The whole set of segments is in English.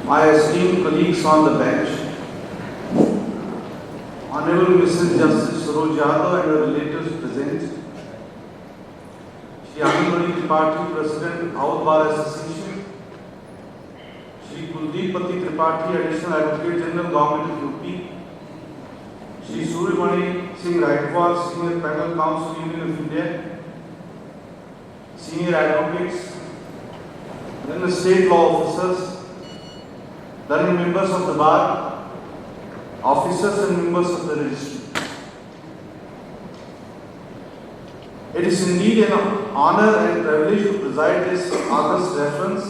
my esteemed colleagues on the bench, Honorable Mrs. Justice Saroj Yadav and her relatives present, Shri Anganwadi Tripathi, President, Awadh Bar Association, Shri Kuldeep Pati Tripathi, Additional Advocate General, Government of UP, Shri Suryamani Singh Raikwar, Senior Panel Counsel, Union of India, Senior Advocates, then the State Law Officers, then members of the Bar, officers and members of the registry. It is indeed an honor and privilege to preside this august reference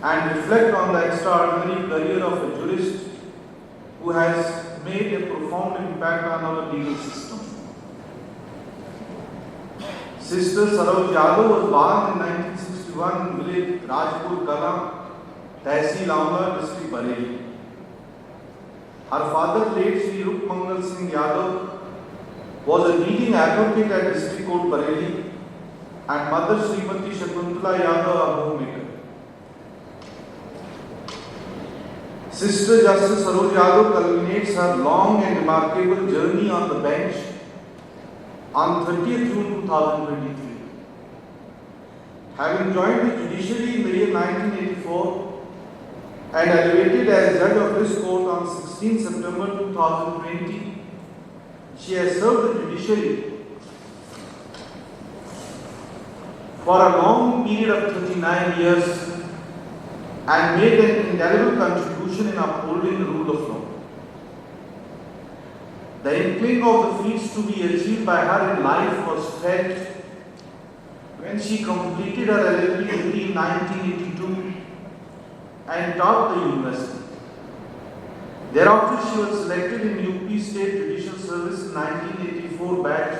and reflect on the extraordinary career of a jurist who has made a profound impact on our legal system. Sister Saroj Yadav was born in 1961 in village Rajpur Kala, Tehsil Amla, district Bareilly. Her father, late Shri Rukmangal Singh Yadav, was a leading advocate at District Court Bareilly, and mother Srimati Shakuntala Yadav, a homemaker. Sister Justice Saroj Yadav culminates her long and remarkable journey on the bench on 30th June 2023. Having joined the judiciary in the year 1984 and elevated as judge of this court on 16 September 2020, she has served the judiciary for a long period of 39 years and made an indelible contribution in upholding the rule of law. The inkling of the feats to be achieved by her in life was felt when she completed her LLB degree in 1982 and taught the university. Thereafter, she was selected in UP State Judicial Service in 1984 batch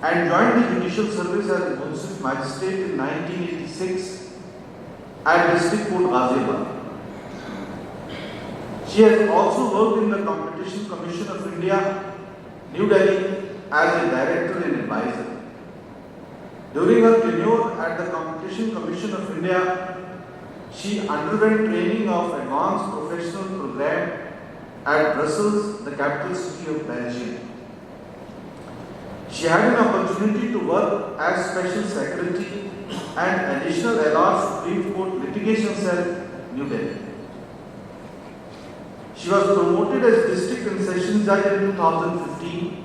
and joined the Judicial Service as Municipal Magistrate in 1986 at District Court Ghaziabad. She has also worked in the Competition Commission of India, New Delhi, as a director and advisor. During her tenure at the Competition Commission of India, she underwent training of advanced professional program at Brussels, the capital city of Belgium. She had an opportunity to work as Special Secretary and Additional LR Supreme Court Litigation Cell, New Delhi. She was promoted as District and Sessions Judge in 2015.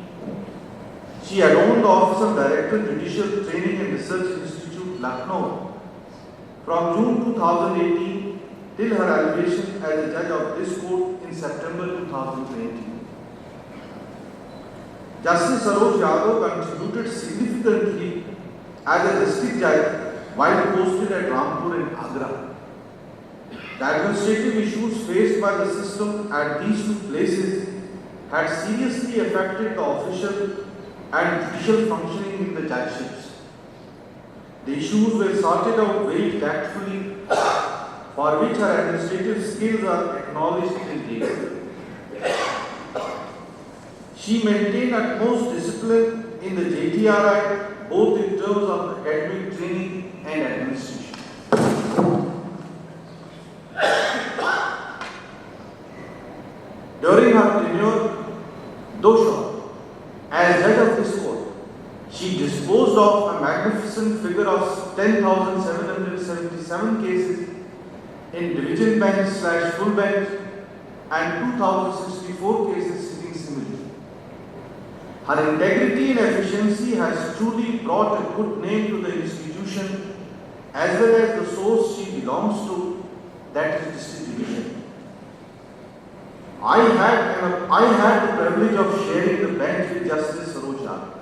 She adorned the Office of Director, Judicial Training and Research Institute, Lucknow, from June 2018 till her elevation as a judge of this court in September 2020. Justice Saroj Yadav contributed significantly as a district judge while posted at Rampur and Agra. The administrative issues faced by the system at these two places had seriously affected the official and judicial functioning in the judgeships. The issues were sorted out very tactfully, for which her administrative skills are acknowledged till date. She maintained utmost discipline in the JTRI, both in terms of academic training and administration. During her tenure, though short, as head of this court, she disposed of a magnificent figure of 10,777 cases in division bench/full bench and 2,064 cases sitting singly. Her integrity and efficiency has truly brought a good name to the institution as well as the source she belongs to, that is District Division. I had the privilege of sharing the bench with Justice Saroj Yadav.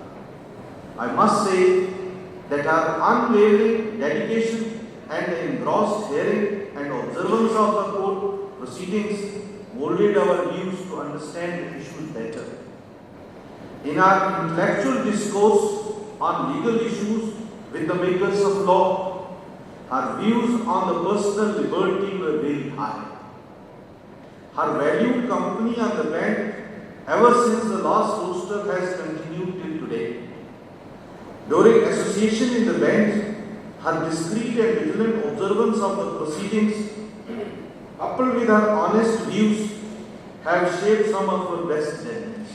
I must say that her unwavering dedication and the engrossed hearing and observance of the court proceedings molded our views to understand the issues better. In our intellectual discourse on legal issues with the makers of law, her views on the personal liberty were very high. Her valued company on the bench ever since the last roster has continued till today. During association in the bench, her discreet and vigilant observance of the proceedings coupled with her honest views, have shaped some of her best judgments.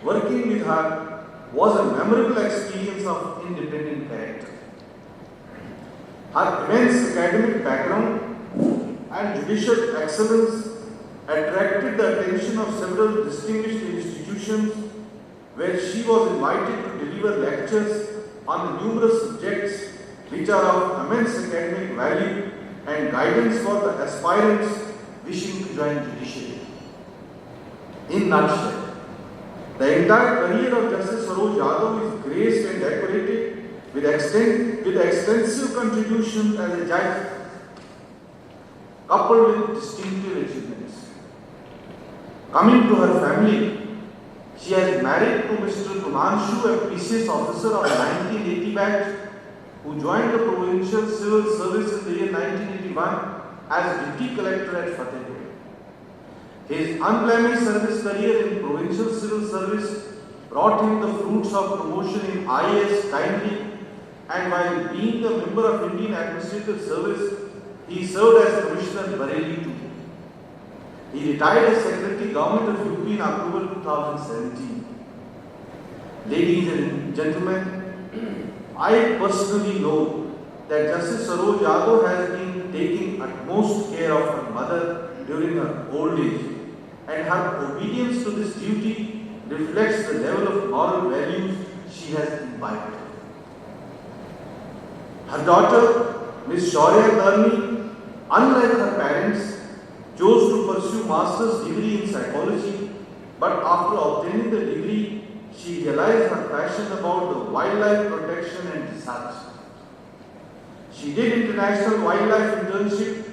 Working with her was a memorable experience of independent character. Her immense academic background and judicial excellence attracted the attention of several distinguished institutions where she was invited to deliver lectures on numerous subjects which are of immense academic value and guidance for the aspirants wishing to join judiciary. In nutshell, the entire career of Justice Saroj Yadav is graced and decorated with extensive contributions as a judge, coupled with distinctive achievements. Coming to her family, she has married to Mr. Prunanshu, a PCS officer of 1980 batch, who joined the Provincial Civil Service in the year 1981 as Deputy Collector at Fatehpur. His unblemished service career in Provincial Civil Service brought him the fruits of promotion in IAS timely, and while being a member of Indian Administrative Service, he served as Commissioner Bareilly too. He retired as Secretary Government of UP in October 2017. Ladies and gentlemen, I personally know that Justice Saroj Yadav has been taking utmost care of her mother during her old age, and her obedience to this duty reflects the level of moral values she has imbibed. Her daughter, Ms. Shaurya Darni, unlike her parents, chose to pursue master's degree in psychology, but after obtaining the degree, she realized her passion about the wildlife protection and research. She did international wildlife internship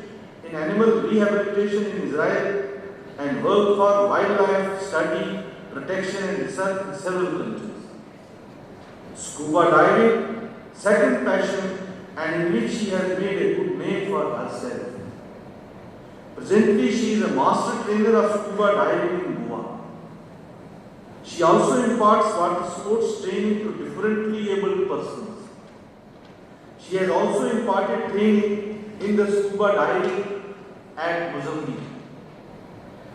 in animal rehabilitation in Israel and worked for wildlife study, protection and research in several countries. Scuba diving, second passion, and in which she has made a good name for herself. Presently, she is a master trainer of scuba diving in Goa. She also imparts water sports training to differently abled persons. She has also imparted training in the scuba diving at Mozambique.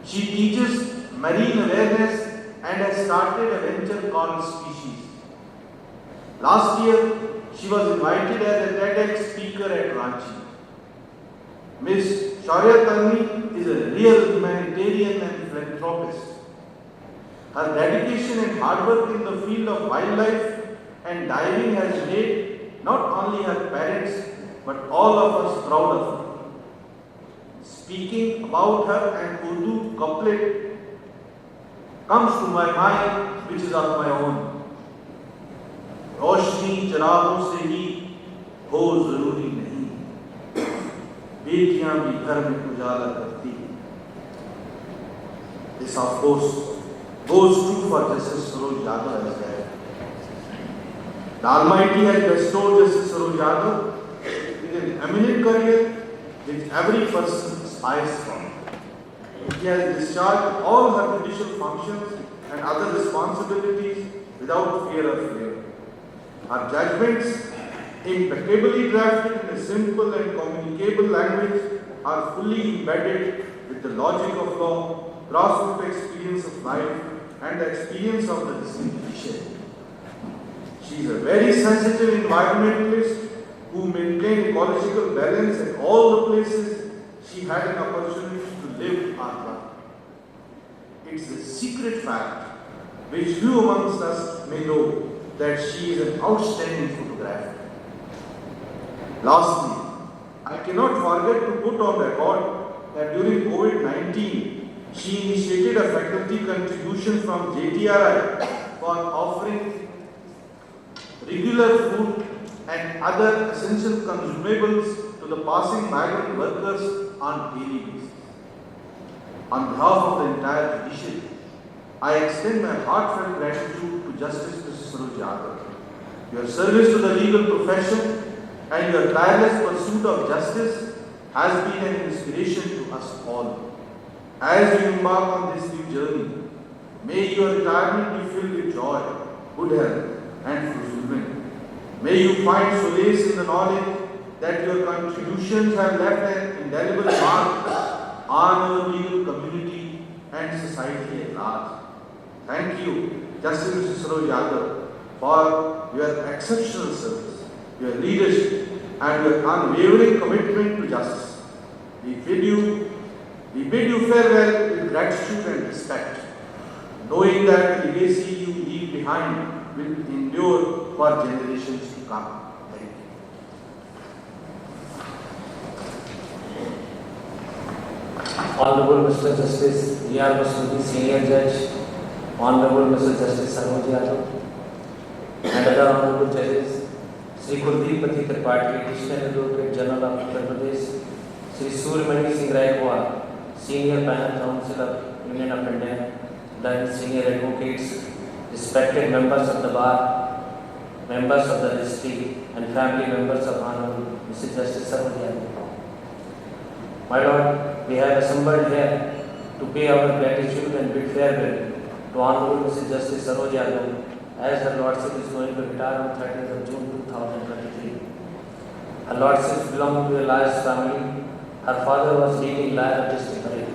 She teaches marine awareness and has started a venture called Species. Last year, she was invited as a TEDx speaker at Ranchi. Ms. Shaurya Darni is a real humanitarian and philanthropist. Her dedication and hard work in the field of wildlife and diving has made not only her parents but all of us proud of her. Speaking about her, an Urdu couplet comes to my mind which is of my own. रोशनी चिरागों से ही हो जरूरी नहीं, बेटियां भी घर में उजाला करती हैं. This of course goes true for Justice Saroj Yadav as well. The Almighty has bestowed Justice Saroj Yadav with an eminent career which every person aspires for. She has discharged all her judicial functions and other responsibilities without fear or favor. Her judgments, impeccably drafted in a simple and communicable language, are fully embedded with the logic of law, grassroots experience of life, and the experience of the distinct judiciary. She is a very sensitive environmentalist who maintained ecological balance at all the places she had an opportunity to live or work. It's a secret fact which few amongst us may know, that she is an outstanding photographer. Lastly, I cannot forget to put on record that during COVID-19, she initiated a faculty contribution from JTRI for offering regular food and other essential consumables to the passing migrant workers on daily basis. On behalf of the entire judiciary, I extend my heartfelt gratitude to Justice Saroj Yadav. Your service to the legal profession and your tireless pursuit of justice has been an inspiration to us all. As you embark on this new journey, may your retirement be filled with joy, good health, and fulfillment. May you find solace in the knowledge that your contributions have left an indelible mark on our legal community and society at large. Thank you, Justice Mr. Saroj Yadav, for your exceptional service, your leadership, and your unwavering commitment to justice. We bid you farewell with gratitude and respect, knowing that the legacy you leave behind will endure for generations to come. Thank you. Honorable Mr. Justice E.R. Masudi, Senior Judge, Honorable Mr. Justice Saroj Yadav, and other Honorable Judges, Sri Kuldeep Tripathi, Additional Advocate General of Uttar Pradesh, Sri Surmani Singh Raikwal, Senior Panel Council of Union of India, then Senior Advocates, respected members of the Bar, members of the Registry, and family members of Honorable Mr. Justice Saroj Yadav. My Lord, we have assembled here to pay our gratitude and bid farewell to Honorable Mrs. Justice Saroj Yadav, as her Lordship is going to retire on 30th of June 2023. Her Lordship belonged to a lawyer's family. Her father was leading lawyer of District Haryana.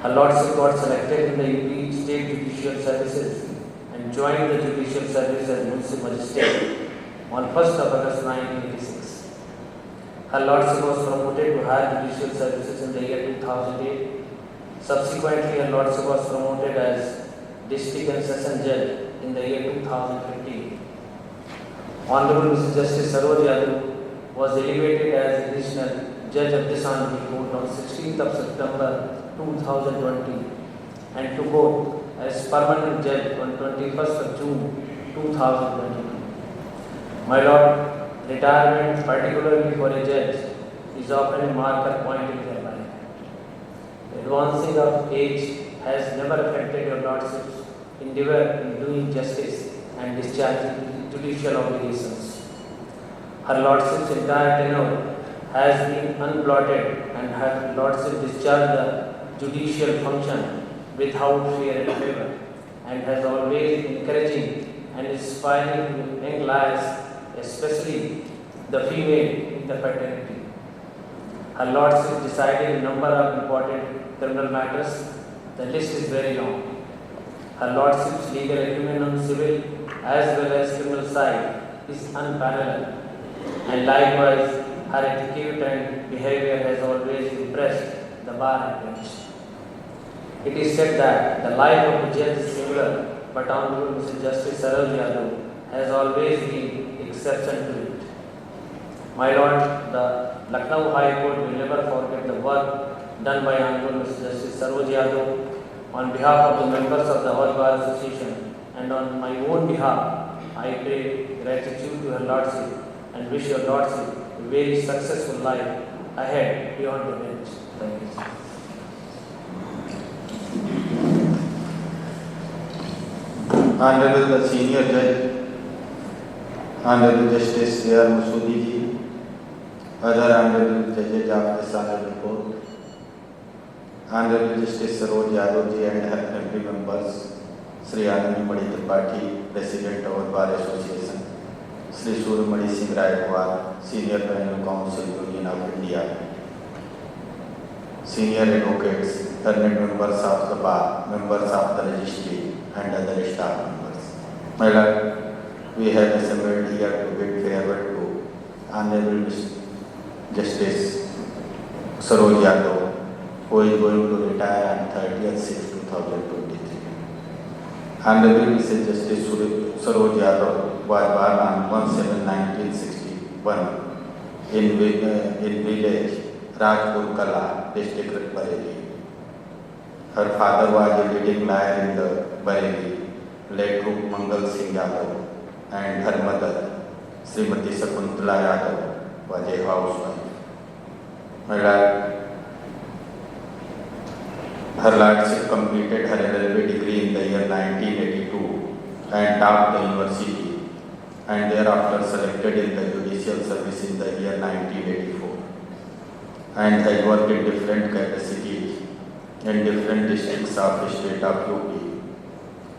Her Lordship got selected in the UP State Judicial Services and joined the Judicial Service as Municipal Magistrate on 1st of August 1986. Her Lordship was promoted to Higher Judicial Services in the year 2008. Subsequently, Her Lordship was promoted as District and Session Judge in the year 2015. Honorable Mr. Justice Saroj Yadav was elevated as Additional Judge of Dishonorable Court on 16th of September 2020 and took oath as Permanent Judge on 21st of June 2022. My Lord, retirement, particularly for a judge, is often a marker point in their life. Advancing of age has never affected your Lordship's endeavor in doing justice and discharging judicial obligations. Her Lordship's entire tenure has been unblotted, and her Lordship discharged the judicial function without fear and favor, and has always been encouraging and inspiring young lawyers, especially the female in the fraternity. Her Lordship decided a number of important criminal matters. The list is very long. Her Lordship's legal acumen on civil as well as criminal side is unparalleled, and likewise her attitude and behavior has always impressed the bar and bench. It is said that the life of a judge is singular, but Honorable Mr. Justice Saroj Yadav has always been exception to it. My Lord, the Lucknow High Court will never forget the work done by Honorable Mr. Justice Saroj Yadav. On behalf of the members of the All Bar Association and on my own behalf, I pay gratitude to Her Lordship and wish Your Lordship a very successful life ahead beyond the bench. Thank you. Honorable the Senior Judge, Honorable Justice E.R. Masudi ji, other Honorable Judges of this Honorable Court, Honorable Justice Saroj Yadav ji and her family members, Sri Anandamani Tripathi, President of Bar Association, Sri Surmani Singh Raikwal, Senior Panel Council Union of India, Senior Advocates, permanent members of the Bar, members of the Registry, and other staff members. My Lord, we have assembled here to bid farewell to Honorable Justice Saroj Yadav, who is going to retire on 30th 6, 2023. Honorable Mrs. Justice Saroj Yadav was born on 1/7/1961 in village Rajpur Kala, district Bareilly. Her father was a leading lawyer in the Bareilly, late Rup Mangal Singh Yadav, and her mother, Srimati Sakuntala Yadav, was a housewife. My Lord, Her Lordship completed her LLB degree in the year 1982 and topped the university, and thereafter selected in the judicial service in the year 1984, and has worked in different capacities in different districts of the state of UP,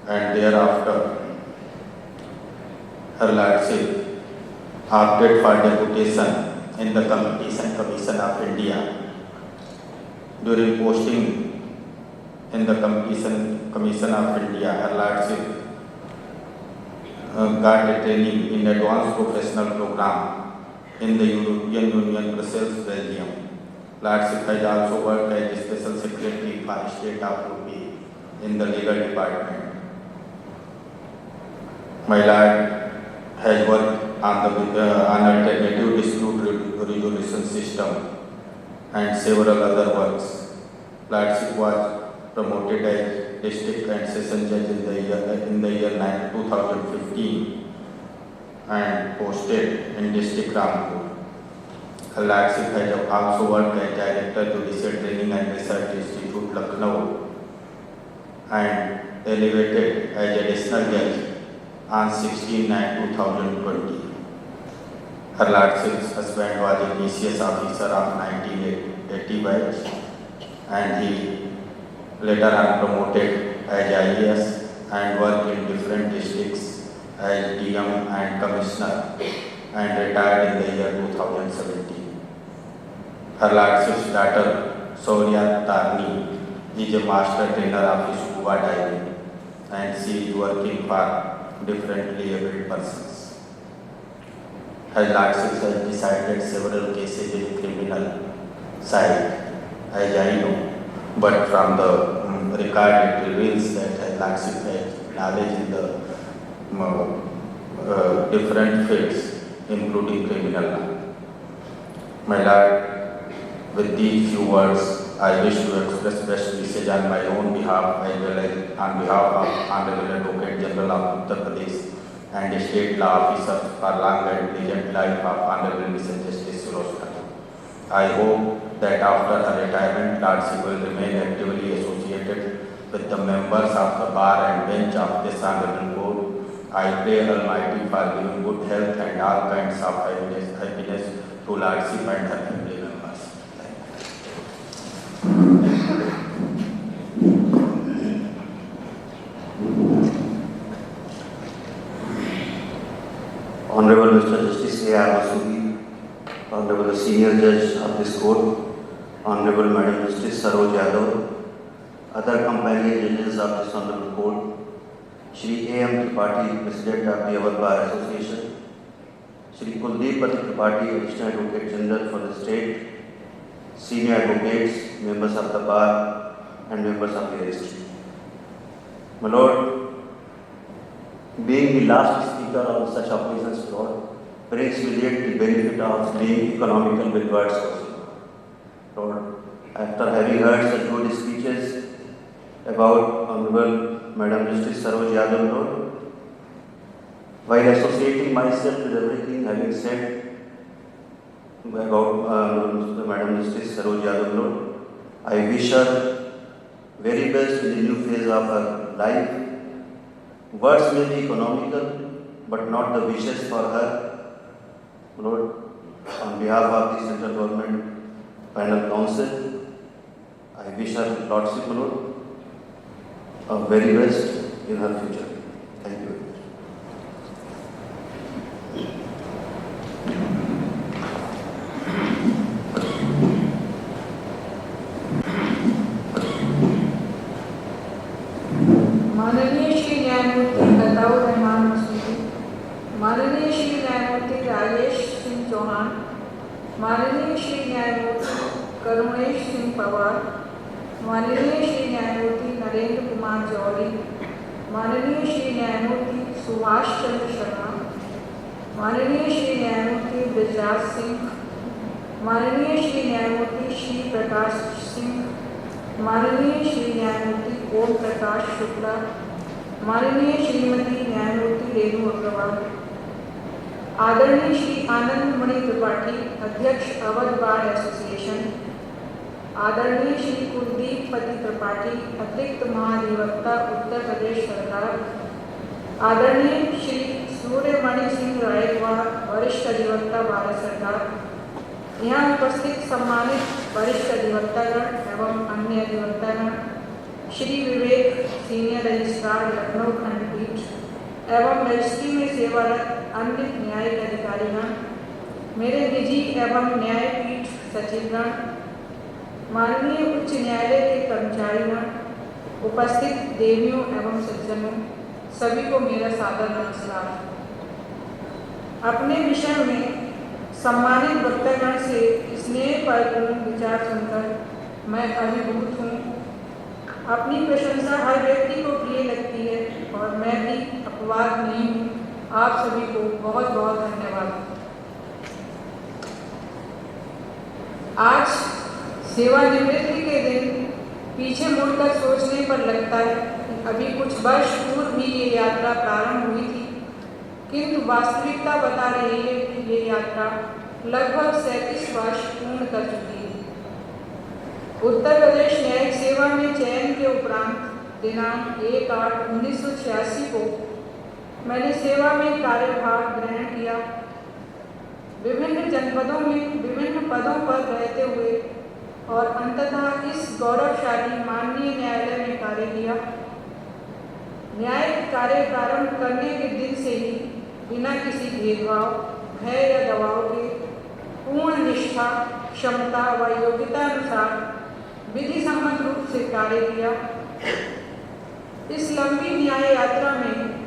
and thereafter Her Lordship opted for deputation in the Competition Commission of India. During posting in the Competition Commission of India, Her Lordship got a training in advanced professional program in the European Union, Brussels, Belgium. Lordship has also worked as the Special Secretary for State of UP in the legal department. My Lord has worked on alternative dispute resolution system and several other works. Lordship was promoted as district and session judge in the year 2015 and posted in district Rampur. Her Lordship has also worked as Director Judicial Training and Research Institute, Lucknow, and elevated as additional judge on 16/9/2020. Her Lordship's husband was a PCS officer of 1980 batch, and he later on promoted as IAS and worked in different districts as DM and Commissioner, and retired in the year 2017. Her Lordship's daughter, Soria Tarni, is a master trainer of scuba diving, and she is working for differently abled persons. Her Lordship has decided several cases in criminal side, as I know, but from the record it reveals that Her Lordship has knowledge in the different fields, including criminal law. My Lord, with these few words, I wish to express best wishes on my own behalf as well as on behalf of Honorable Advocate General of Uttar Pradesh and State Law Officers for long and pleasant life of Honorable Mrs. Justice Sulochana. I hope that after her retirement, Lordship will remain actively associated with the members of the bar and bench of this Honorable Court. I pray Almighty for giving good health and all kinds of happiness to Lordship and her family members. Honorable Mr. Justice A.R. Masudi, Honorable Senior Judge of this court, Honorable Madam Justice Saroj Yadav, other companion judges of this Honorable Court, Shri A.M. Tripathi, President of the Awadh Bar Association, Shri Kuldeep Pati Tripathi, Additional Advocate General for the State, Senior Advocates, members of the Bar, and members of the registry. My Lord, being the last speaker on such occasions, Lord, brings with it the benefit of being economical with words also. Lord, after having heard such good speeches about Honorable Madam Justice Saroj Yadav, Lord, while associating myself with everything having said about Madam Justice Saroj Yadav, Lord, I wish her very best in the new phase of her life. Words may be economical, but not the wishes for her. Lord, on behalf of the Central Government Panel Council, I wish her Lordship, Lord, very best in her future. Thank you very much. माननीय श्री न्यायमूर्ति अताउर रहमान मसूदी, माननीय श्री न्यायमूर्ति राजेश सिंह चौहान, माननीय श्री न्यायमूर्ति करुणेश सिंह पवार, माननीय श्री न्यायमूर्ति नरेंद्र कुमार जौहरी, माननीय श्री न्यायमूर्ति सुभाष चंद्र शर्मा, माननीय श्री न्यायमूर्ति ब्रजराज सिंह, माननीय श्री न्यायमूर्ति श्री प्रकाश सिंह, माननीय श्री न्यायमूर्ति ओम प्रकाश शुक्ला, माननीय श्रीमती न्यायमूर्ति रेणु अग्रवाल, आदरणीय श्री आनंद मणि त्रिपाठी, अध्यक्ष अवध बार एसोसिएशन, आदरणीय श्री कुलदीप पति त्रिपाठी, अतिरिक्त महाधिवक्ता उत्तर प्रदेश सरकार, आदरणीय श्री सूर्यमणि सिंह रायकवाड़, वरिष्ठ अधिवक्ता भारत सरकार, यहाँ उपस्थित सम्मानित वरिष्ठ अधिवक्तागण एवं अन्य अधिवक्तागण, श्री विवेक सीनियर रजिस्ट्रार लखनऊ खंडपीठ एवं रजिस्ट्री में सेवारत अन्य न्यायिक अधिकारीगण, मेरे निजी एवं न्यायपीठ सचिवगण, माननीय उच्च न्यायालय के कर्मचारीगण, उपस्थित देवियों एवं सज्जनों, सभी को मेरा सादर नमस्कार। अपने विषय में सम्मानित वक्तागण से स्नेहपूर्ण विचार सुनकर मैं अभिभूत हूँ। अपनी प्रशंसा हर व्यक्ति को प्रिय लगती है और मैं भी अपवाद नहीं हूँ। आप सभी को बहुत बहुत धन्यवाद। आज सेवानिवृत्ति के दिन पीछे मुड़कर सोचने पर लगता है कि अभी कुछ वर्ष पूर्व भी ये यात्रा प्रारंभ हुई थी, किंतु वास्तविकता बता रही है कि ये यात्रा लगभग 37 वर्ष पूर्ण कर चुकी है। उत्तर प्रदेश न्यायिक सेवा में चयन के उपरांत दिनांक 1/8/1986 को मैंने सेवा में कार्यभार ग्रहण किया। विभिन्न जनपदों में विभिन्न पदों पर रहते हुए और अंततः इस गौरवशाली माननीय न्यायालय में कार्य किया। न्यायिक कार्य प्रारंभ करने के दिन से ही बिना किसी भेदभाव, भय या दबाव के पूर्ण निष्ठा, क्षमता व योग्यता अनुसार विधि सम्मत रूप से कार्य किया। इस लंबी न्याय यात्रा में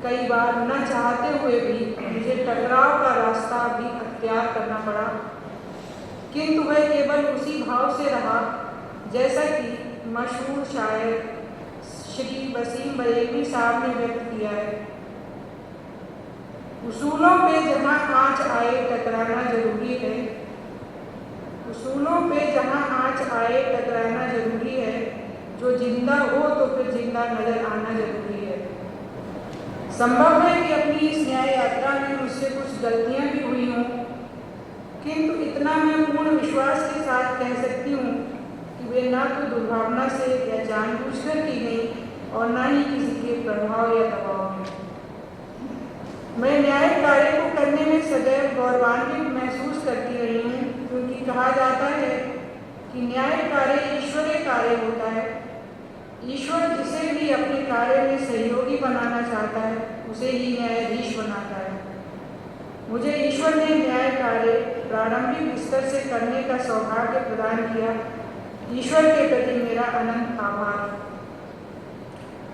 कई बार न चाहते हुए भी मुझे टकराव का रास्ता भी अख्तियार करना पड़ा, किंतु वह केवल उसी भाव से रहा जैसा कि मशहूर शायर श्री वसीम बरेलवी साहब ने व्यक्त किया है। उसूलों पे जहाँ आँच आए टकराना जरूरी है। उसूलों पे जहाँ आँच आए टकराना जरूरी है। जो जिंदा हो तो फिर जिंदा नजर आना जरूरी है। संभव है कि अपनी इस न्याय यात्रा में मुझसे कुछ गलतियां भी हुई हों, किंतु इतना मैं पूर्ण विश्वास के साथ कह सकती हूँ कि वे ना तो दुर्भावना से या जानबूझकर की गई और ना ही किसी के प्रभाव या दबाव में। मैं न्याय कार्य को करने में सदैव गौरवान्वित महसूस करती रही हूँ, क्योंकि कहा जाता है कि न्याय कार्य ईश्वरीय कार्य होता है। ईश्वर जिसे भी अपने कार्य में सहयोगी बनाना चाहता है उसे ही न्यायाधीश बनाता है। मुझे ईश्वर ने न्याय कार्य प्रारंभिक स्तर से करने का सौभाग्य प्रदान किया। ईश्वर के प्रति मेरा अनंत आभार।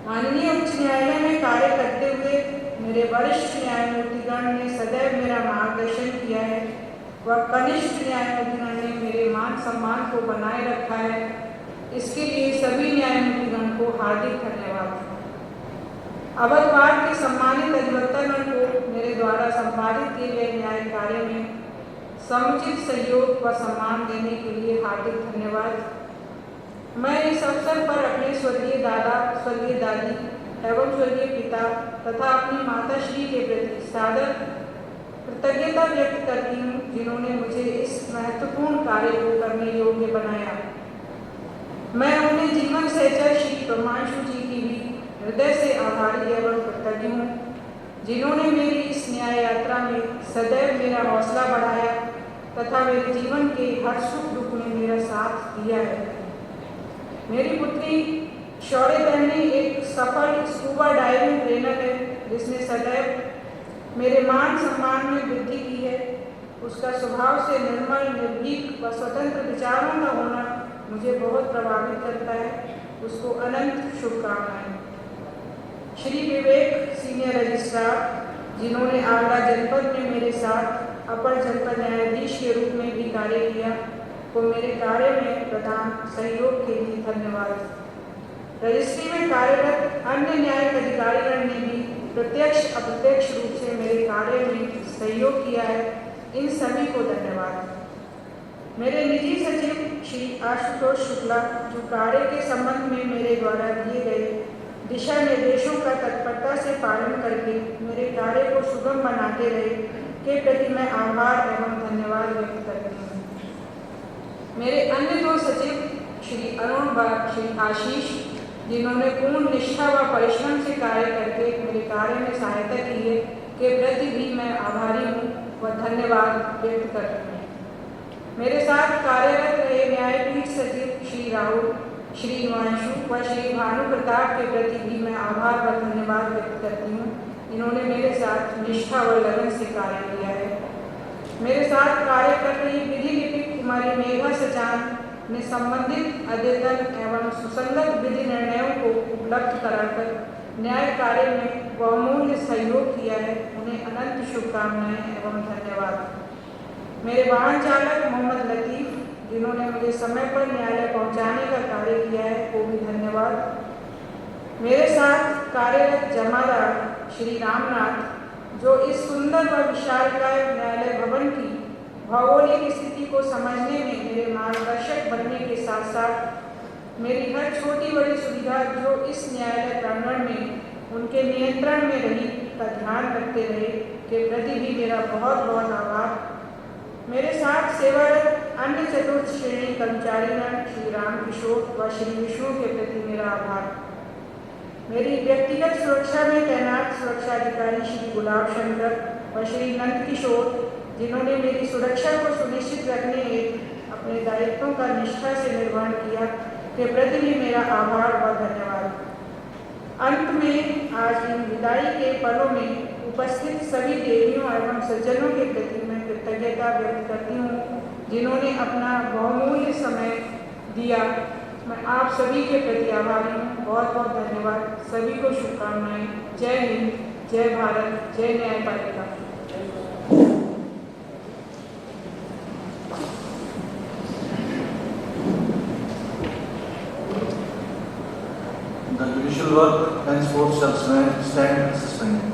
माननीय उच्च न्यायालय में कार्य करते हुए मेरे वरिष्ठ न्यायमूर्तिगण ने सदैव मेरा मार्गदर्शन किया है व कनिष्ठ न्यायमूर्तिगण ने मेरे मान सम्मान को बनाए रखा है। इसके लिए सभी न्यायमूर्तिगण को हार्दिक धन्यवाद। अवधवार के सम्मानित अधिवक्तागण को मेरे द्वारा संपादित किए गए न्याय कार्य में समुचित सहयोग व सम्मान देने के लिए हार्दिक धन्यवाद। मैं इस अवसर पर अपने स्वर्गीय दादा, स्वर्गीय दादी एवं स्वर्गीय पिता तथा अपनी माता श्री के प्रति सादर कृतज्ञता व्यक्त करती हूँ, जिन्होंने मुझे इस महत्वपूर्ण कार्य को करने योग्य बनाया। मैं अपने जीवन सहचर श्री ब्रह्मांशु जी की भी हृदय से आभारी एवं कृतज्ञ हूँ, जिन्होंने मेरी इस न्याय यात्रा में सदैव मेरा हौसला बढ़ाया तथा मेरे जीवन के हर सुख दुख में मेरा साथ दिया है। मेरी पुत्री शौर्य तहनी एक सफल स्कूबा डाइविंग ट्रेनर है, जिसने सदैव मेरे मान सम्मान में वृद्धि की है। उसका स्वभाव से निर्मल, निर्भीक व स्वतंत्र विचारों का होना मुझे बहुत प्रभावित करता है। उसको अनंत शुभकामनाएं। श्री विवेक सीनियर रजिस्ट्रार, जिन्होंने आगरा जनपद में मेरे साथ अपर जनपद न्यायाधीश के रूप में भी कार्य किया, को मेरे कार्य में प्रदान सहयोग के लिए धन्यवाद। रजिस्ट्री में कार्यरत अन्य न्यायिक अधिकारीगण ने भी प्रत्यक्ष अप्रत्यक्ष रूप से मेरे कार्य में सहयोग किया है। इन सभी को धन्यवाद। मेरे निजी सचिव श्री आशुतोष शुक्ला, जो कार्य के संबंध में मेरे द्वारा दिए गए दिशा निर्देशों का तत्परता से पालन करके मेरे कार्य को सुगम बनाते रहे, के प्रति मैं आभार एवं धन्यवाद व्यक्त करती हूँ। मेरे अन्य दो सचिव श्री अरुण व श्री आशीष, जिन्होंने पूर्ण निष्ठा व परिश्रम से कार्य करके मेरे कार्य में सहायता की है, के प्रति भी मैं आभारी हूँ व धन्यवाद व्यक्त करती हूँ। मेरे साथ कार्यरत रहे न्यायपीठ सचिव श्री राहुल, श्री हिमांशु व श्री भानु प्रताप के प्रति भी मैं आभार व धन्यवाद व्यक्त करती हूँ। इन्होंने मेरे साथ निष्ठा व लगन से कार्य किया है। मेरे साथ कार्य कर रही विधि लिपिक कुमारी मेघा सचान ने संबंधित अद्यतन एवं सुसंगत विधि निर्णयों को उपलब्ध कराकर न्याय कार्य में बहुमूल्य सहयोग किया है। उन्हें अनंत शुभकामनाएं एवं धन्यवाद। मेरे वाहन चालक मोहम्मद लतीफ, जिन्होंने मुझे समय पर न्यायालय पहुंचाने का कार्य किया है, वो भी धन्यवाद। मेरे साथ कार्यरत जमादार श्री रामनाथ, जो इस सुंदर व विशालकाय न्यायालय भवन की भौगोलिक स्थिति को समझने में मेरे मार्गदर्शक बनने के साथ साथ मेरी हर छोटी बड़ी सुविधा जो इस न्यायालय प्रांगण में उनके नियंत्रण में रही का ध्यान रखते रहे, के प्रति भी मेरा बहुत बहुत आभार। मेरे साथ सेवारत अन्य चतुर्थ श्रेणी कर्मचारीगण श्री रामकिशोर व श्री विष्णु के प्रति मेरा आभार। मेरी व्यक्तिगत सुरक्षा में तैनात सुरक्षा अधिकारी श्री गुलाब शंकर व श्री नंद किशोर, जिन्होंने मेरी सुरक्षा को सुनिश्चित रखने हेतु अपने दायित्वों का निष्ठा से निर्वहन किया, के प्रति भी मेरा आभार व धन्यवाद। अंत में आज इन विदाई के पलों में उपस्थित सभी देवियों एवं सज्जनों के प्रति मैं कृतज्ञता व्यक्त करती हूँ, जिन्होंने अपना बहुमूल्य समय दिया। मैं आप सभी के प्रति आभारी हूँ। बहुत बहुत धन्यवाद। सभी को शुभकामनाएं। जय हिंद, जय भारत, जय न्यायपालिका। The judicial work henceforth shall stand suspended.